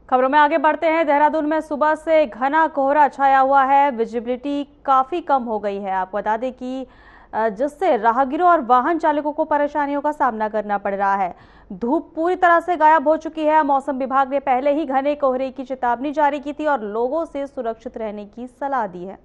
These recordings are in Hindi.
खबरों में आगे बढ़ते हैं। देहरादून में सुबह से घना कोहरा छाया हुआ है, विजिबिलिटी काफी कम हो गई है। आपको बता दें कि जिससे राहगीरों और वाहन चालकों को परेशानियों का सामना करना पड़ रहा है। धूप पूरी तरह से गायब हो चुकी है। मौसम विभाग ने पहले ही घने कोहरे की चेतावनी जारी की थी और लोगों से सुरक्षित रहने की सलाह दी है।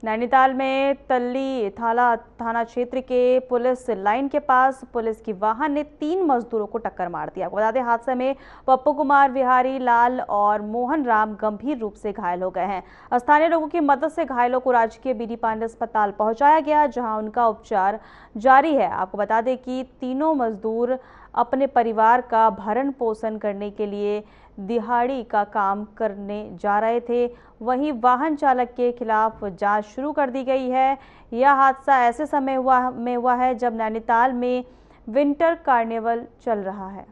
नैनीताल में तल्ली थाना क्षेत्र के पुलिस लाइन के पास पुलिस की वाहन ने 3 मजदूरों को टक्कर मार दिया। आपको बता दें, हादसे में पप्पू कुमार, विहारी लाल और मोहन राम गंभीर रूप से घायल हो गए हैं। स्थानीय लोगों की मदद से घायलों को राजकीय बीडी पांडे अस्पताल पहुंचाया गया, जहां उनका उपचार जारी है। आपको बता दें कि तीनों मजदूर अपने परिवार का भरण पोषण करने के लिए दिहाड़ी का काम करने जा रहे थे। वहीं वाहन चालक के खिलाफ जांच शुरू कर दी गई है। यह हादसा ऐसे समय हुआ है जब नैनीताल में विंटर कार्निवल चल रहा है।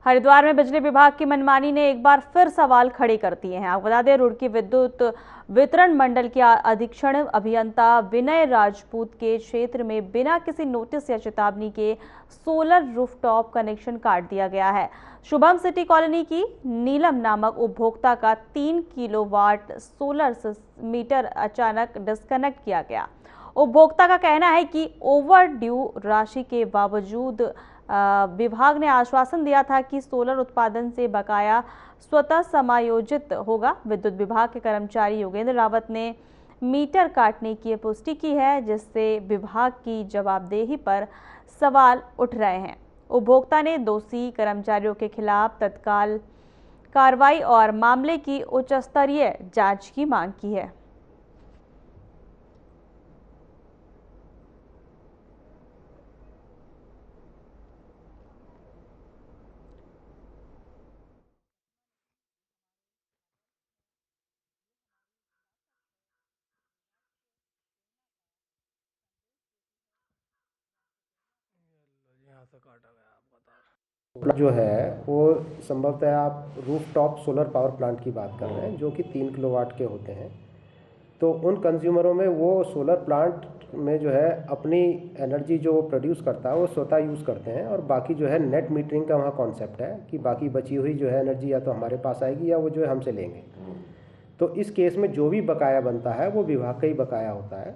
हरिद्वार में बिजली विभाग की मनमानी ने एक बार फिर सवाल खड़े कर दिए हैं। आपको बता दें, रुड़की विद्युत वितरण मंडल के अधीक्षण अभियंता विनय राजपूत के क्षेत्र में बिना किसी नोटिस या चेतावनी के सोलर रूफटॉप कनेक्शन काट दिया गया है। शुभम सिटी कॉलोनी की नीलम नामक उपभोक्ता का 3 किलोवाट सोलर मीटर अचानक डिस्कनेक्ट किया गया। उपभोक्ता का कहना है कि ओवर ड्यू राशि के बावजूद विभाग ने आश्वासन दिया था कि सोलर उत्पादन से बकाया स्वतः समायोजित होगा। विद्युत विभाग के कर्मचारी योगेंद्र रावत ने मीटर काटने की पुष्टि की है, जिससे विभाग की जवाबदेही पर सवाल उठ रहे हैं। उपभोक्ता ने दोषी कर्मचारियों के खिलाफ तत्काल कार्रवाई और मामले की उच्च स्तरीय जांच की मांग की है। यहाँ से काटा गया आपका तार जो है वो संभवतः आप roof top solar power plant की बात कर रहे हैं, जो कि 3 किलोवाट के होते हैं। तो उन कंज्यूमरों में वो सोलर प्लांट में जो है अपनी एनर्जी जो वो प्रोड्यूस करता है वो स्वतः यूज़ करते हैं, और बाकी जो है नेट मीटरिंग का वहाँ कॉन्सेप्ट है कि बाकी बची हुई जो है एनर्जी या तो हमारे पास आएगी या वो जो है हमसे लेंगे। तो इस केस में जो भी बकाया बनता है वो विभाग का ही बकाया होता है।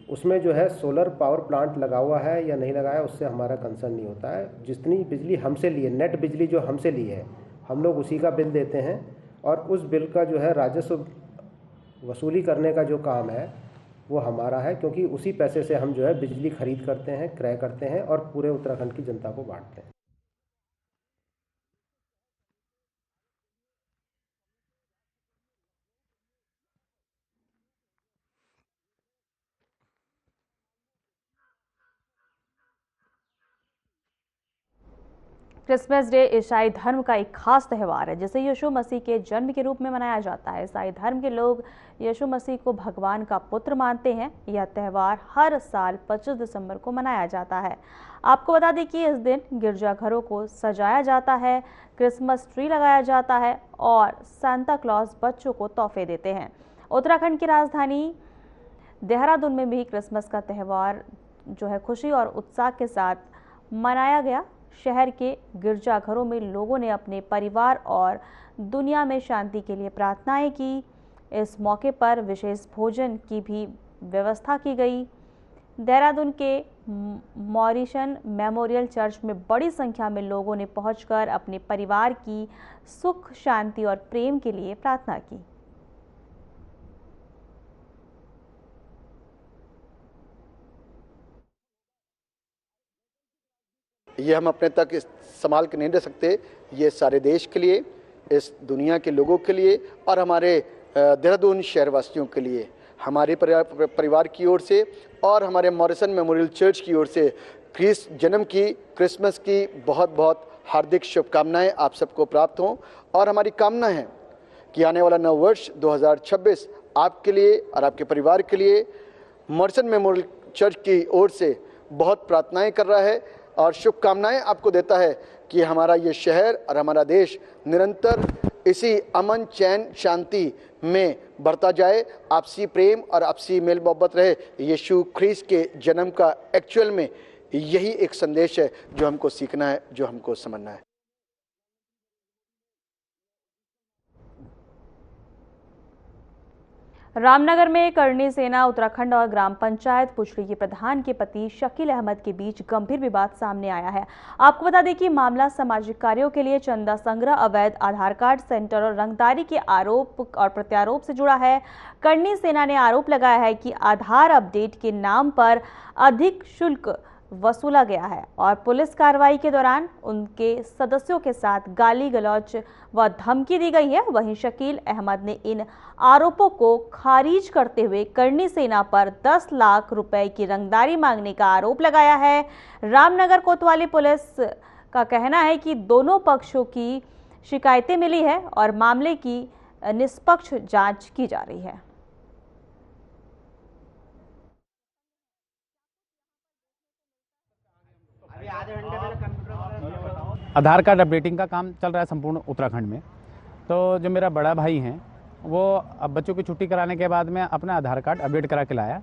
उसमें जो है सोलर पावर प्लांट लगा हुआ है या नहीं लगाया उससे हमारा कंसर्न नहीं होता है। जितनी बिजली हमसे ली है, नेट बिजली जो हमसे ली है, हम लोग उसी का बिल देते हैं, और उस बिल का जो है राजस्व वसूली करने का जो काम है वो हमारा है, क्योंकि उसी पैसे से हम जो है बिजली खरीद करते हैं, क्रय करते हैं और पूरे उत्तराखंड की जनता को बांटते हैं। क्रिसमस डे ईसाई धर्म का एक खास त्यौहार है, जिसे यीशु मसीह के जन्म के रूप में मनाया जाता है। ईसाई धर्म के लोग यीशु मसीह को भगवान का पुत्र मानते हैं। यह त्यौहार हर साल 25 दिसंबर को मनाया जाता है। आपको बता दें कि इस दिन गिरजाघरों को सजाया जाता है, क्रिसमस ट्री लगाया जाता है और सांता क्लॉज बच्चों को तोहफे देते हैं। उत्तराखंड की राजधानी देहरादून में भी क्रिसमस का त्यौहार जो है खुशी और उत्साह के साथ मनाया गया। शहर के गिरजाघरों में लोगों ने अपने परिवार और दुनिया में शांति के लिए प्रार्थनाएं की। इस मौके पर विशेष भोजन की भी व्यवस्था की गई। देहरादून के मॉरिशन मेमोरियल चर्च में बड़ी संख्या में लोगों ने पहुंचकर अपने परिवार की सुख, शांति और प्रेम के लिए प्रार्थना की। ये हम अपने तक संभाल के नहीं रह सकते। ये सारे देश के लिए, इस दुनिया के लोगों के लिए और हमारे देहरादून शहरवासियों के लिए हमारे परिवार की ओर से और हमारे मॉरिसन मेमोरियल चर्च की ओर से क्रिसमस की बहुत बहुत हार्दिक शुभकामनाएं आप सबको प्राप्त हों। और हमारी कामना है कि आने वाला नव वर्ष 2026 आपके लिए और आपके परिवार के लिए मॉरिसन मेमोरियल चर्च की ओर से बहुत प्रार्थनाएं कर रहा है और शुभकामनाएं आपको देता है कि हमारा ये शहर और हमारा देश निरंतर इसी अमन, चैन, शांति में बढ़ता जाए, आपसी प्रेम और आपसी मेल मोहब्बत रहे। यीशु ख्रीस्त के जन्म का एक्चुअल में यही एक संदेश है जो हमको सीखना है, जो हमको समझना है। रामनगर में करनी सेना उत्तराखंड और ग्राम पंचायत पुछड़ी के प्रधान के पति शकील अहमद के बीच गंभीर विवाद सामने आया है। आपको बता दें कि मामला सामाजिक कार्यों के लिए चंदा संग्रह, अवैध आधार कार्ड सेंटर और रंगदारी के आरोप और प्रत्यारोप से जुड़ा है। करनी सेना ने आरोप लगाया है कि आधार अपडेट के नाम पर अधिक शुल्क वसूला गया है और पुलिस कार्रवाई के दौरान उनके सदस्यों के साथ गाली गलौज व धमकी दी गई है। वहीं शकील अहमद ने इन आरोपों को खारिज करते हुए करनी सेना पर 10 लाख रुपए की रंगदारी मांगने का आरोप लगाया है। रामनगर कोतवाली पुलिस का कहना है कि दोनों पक्षों की शिकायतें मिली है और मामले की निष्पक्ष जांच की जा रही है। आधार कार्ड अपडेटिंग का काम चल रहा है संपूर्ण उत्तराखंड में। तो जो मेरा बड़ा भाई हैं वो अब बच्चों की छुट्टी कराने के बाद में अपना आधार कार्ड अपडेट करा के लाया।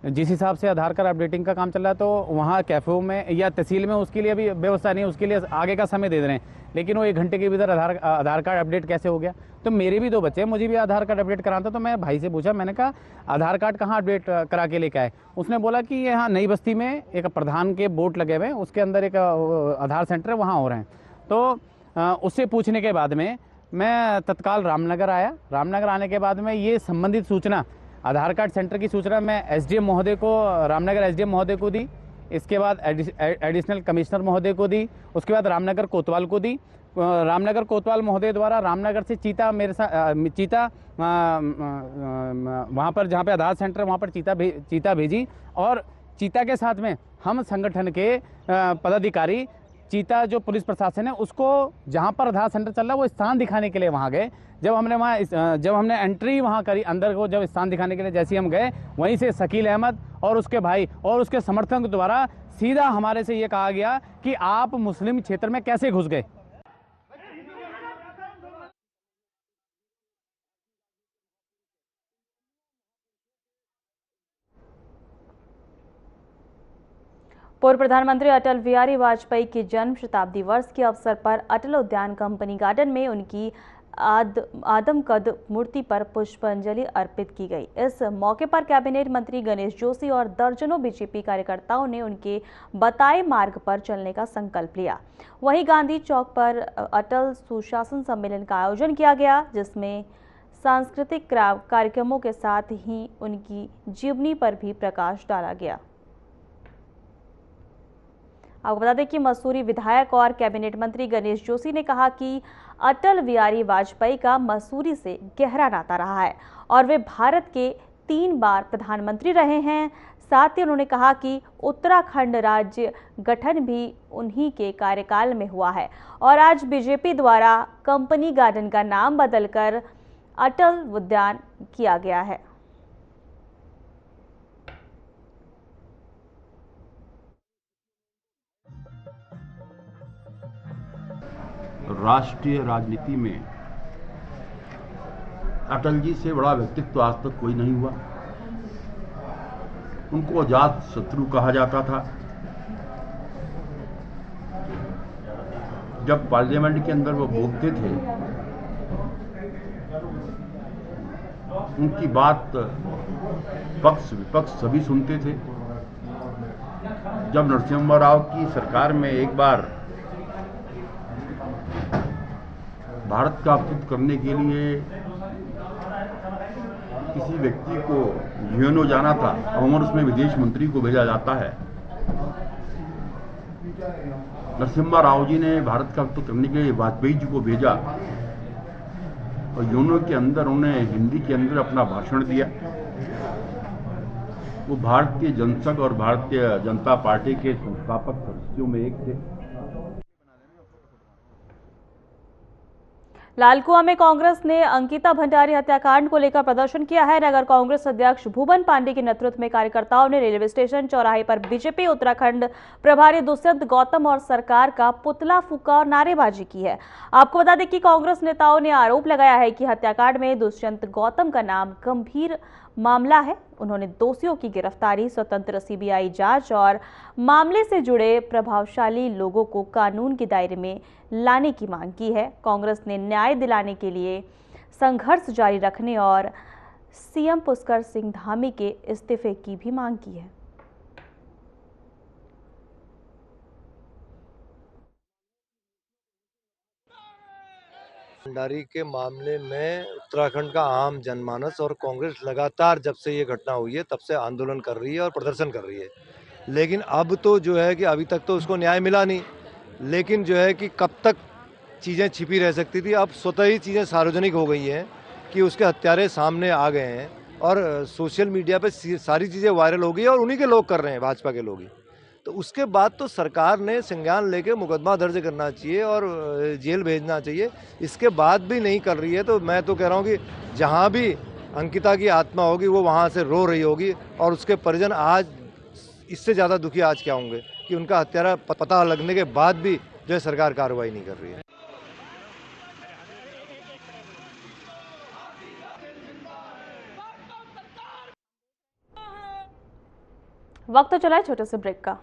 जिस हिसाब से आधार कार्ड अपडेटिंग का काम चल रहा है तो वहाँ कैफ़े में या तहसील में उसके लिए अभी व्यवस्था नहीं है, उसके लिए आगे का समय दे रहे हैं, लेकिन वो 1 घंटे के भीतर आधार कार्ड अपडेट कैसे हो गया। तो मेरे भी 2 बच्चे हैं, मुझे भी आधार कार्ड अपडेट कराना था। तो मैं भाई से पूछा, मैंने कहा आधार कार्ड कहाँ अपडेट करा के लेके आए। उसने बोला कि यहाँ नई बस्ती में एक प्रधान के बोर्ड लगे हुए हैं, उसके अंदर एक आधार सेंटर है, वहाँ हो रहे हैं। तो उससे पूछने के बाद में मैं तत्काल रामनगर आया। रामनगर आने के बाद में ये संबंधित सूचना आधार कार्ड सेंटर की सूचना मैं एसडीएम महोदय को, रामनगर एसडीएम महोदय को दी। इसके बाद एडिशनल कमिश्नर महोदय को दी। उसके बाद रामनगर कोतवाल को दी। रामनगर कोतवाल महोदय द्वारा रामनगर से चीता मेरे साथ वहाँ पर जहाँ पे आधार सेंटर वहाँ पर चीता भेजी और चीता के साथ में हम संगठन के पदाधिकारी चीता जो पुलिस प्रशासन है उसको जहाँ पर आधार सेंटर चल रहा है वो स्थान दिखाने के लिए वहाँ गए। जब हमने एंट्री वहाँ करी अंदर को, जब स्थान दिखाने के लिए जैसे हम गए, वहीं से शकील अहमद और उसके भाई और उसके समर्थकों द्वारा सीधा हमारे से ये कहा गया कि आप मुस्लिम क्षेत्र में कैसे घुस गए। पूर्व प्रधानमंत्री अटल बिहारी वाजपेयी के जन्म शताब्दी वर्ष के अवसर पर अटल उद्यान कंपनी गार्डन में उनकी आदमकद मूर्ति पर पुष्पांजलि अर्पित की गई। इस मौके पर कैबिनेट मंत्री गणेश जोशी और दर्जनों बीजेपी कार्यकर्ताओं ने उनके बताए मार्ग पर चलने का संकल्प लिया। वहीं गांधी चौक पर अटल सुशासन सम्मेलन का आयोजन किया गया, जिसमें सांस्कृतिक कार्यक्रमों के साथ ही उनकी जीवनी पर भी प्रकाश डाला गया। आपको बता दें कि मसूरी विधायक और कैबिनेट मंत्री गणेश जोशी ने कहा कि अटल बिहारी वाजपेयी का मसूरी से गहरा नाता रहा है और वे भारत के 3 बार प्रधानमंत्री रहे हैं। साथ ही उन्होंने कहा कि उत्तराखंड राज्य गठन भी उन्हीं के कार्यकाल में हुआ है और आज बीजेपी द्वारा कंपनी गार्डन का नाम बदलकर अटल उद्यान किया गया है। राष्ट्रीय राजनीति में अटल जी से बड़ा व्यक्तित्व आज तक कोई नहीं हुआ। उनको अजात शत्रु कहा जाता था। जब पार्लियामेंट के अंदर वो बोलते थे, उनकी बात पक्ष विपक्ष सभी सुनते थे। जब नरसिम्हा राव की सरकार में एक बार भारत का अस्तित्व करने के लिए किसी व्यक्ति को यूएनओ जाना था, और उसमें विदेश मंत्री को भेजा जाता है। नरसिम्हा राव जी ने भारत का अस्तित्व करने के लिए वाजपेयी जी को भेजा और योनो के अंदर उन्हें हिंदी के अंदर अपना भाषण दिया। वो भारतीय जनसंघ और भारतीय जनता पार्टी के संस्थापक सदस्यों में एक थे। लालकुआं में कांग्रेस ने अंकिता भंडारी हत्याकांड को लेकर प्रदर्शन किया है। नगर कांग्रेस अध्यक्ष भुवन पांडे के नेतृत्व में कार्यकर्ताओं ने रेलवे स्टेशन चौराहे पर बीजेपी उत्तराखंड प्रभारी दुष्यंत गौतम और सरकार का पुतला फूंका और नारेबाजी की है। आपको बता दें कि कांग्रेस नेताओं ने आरोप लगाया है कि हत्याकांड में दुष्यंत गौतम का नाम गंभीर मामला है। उन्होंने दोषियों की गिरफ्तारी, स्वतंत्र सीबीआई जांच और मामले से जुड़े प्रभावशाली लोगों को कानून के दायरे में लाने की मांग की है। कांग्रेस ने न्याय दिलाने के लिए संघर्ष जारी रखने और सीएम पुष्कर सिंह धामी के इस्तीफे की भी मांग की है। भंडारी के मामले में उत्तराखंड का आम जनमानस और कांग्रेस लगातार जब से ये घटना हुई है तब से आंदोलन कर रही है और प्रदर्शन कर रही है। लेकिन अब तो जो है कि अभी तक तो उसको न्याय मिला नहीं, लेकिन जो है कि कब तक चीज़ें छिपी रह सकती थी। अब स्वतः ही चीज़ें सार्वजनिक हो गई हैं कि उसके हत्यारे सामने आ गए हैं और सोशल मीडिया पे सारी चीज़ें वायरल हो गई और उन्हीं के लोग कर रहे हैं, भाजपा के लोग ही। तो उसके बाद तो सरकार ने संज्ञान लेके मुकदमा दर्ज करना चाहिए और जेल भेजना चाहिए। इसके बाद भी नहीं कर रही है तो मैं तो कह रहा हूँ कि जहाँ भी अंकिता की आत्मा होगी वो वहाँ से रो रही होगी और उसके परिजन आज इससे ज़्यादा दुखी आज क्या होंगे कि उनका हत्यारा पता लगने के बाद भी जो है सरकार कार्रवाई नहीं कर रही है। वक्त तो चला है छोटे से ब्रेक का।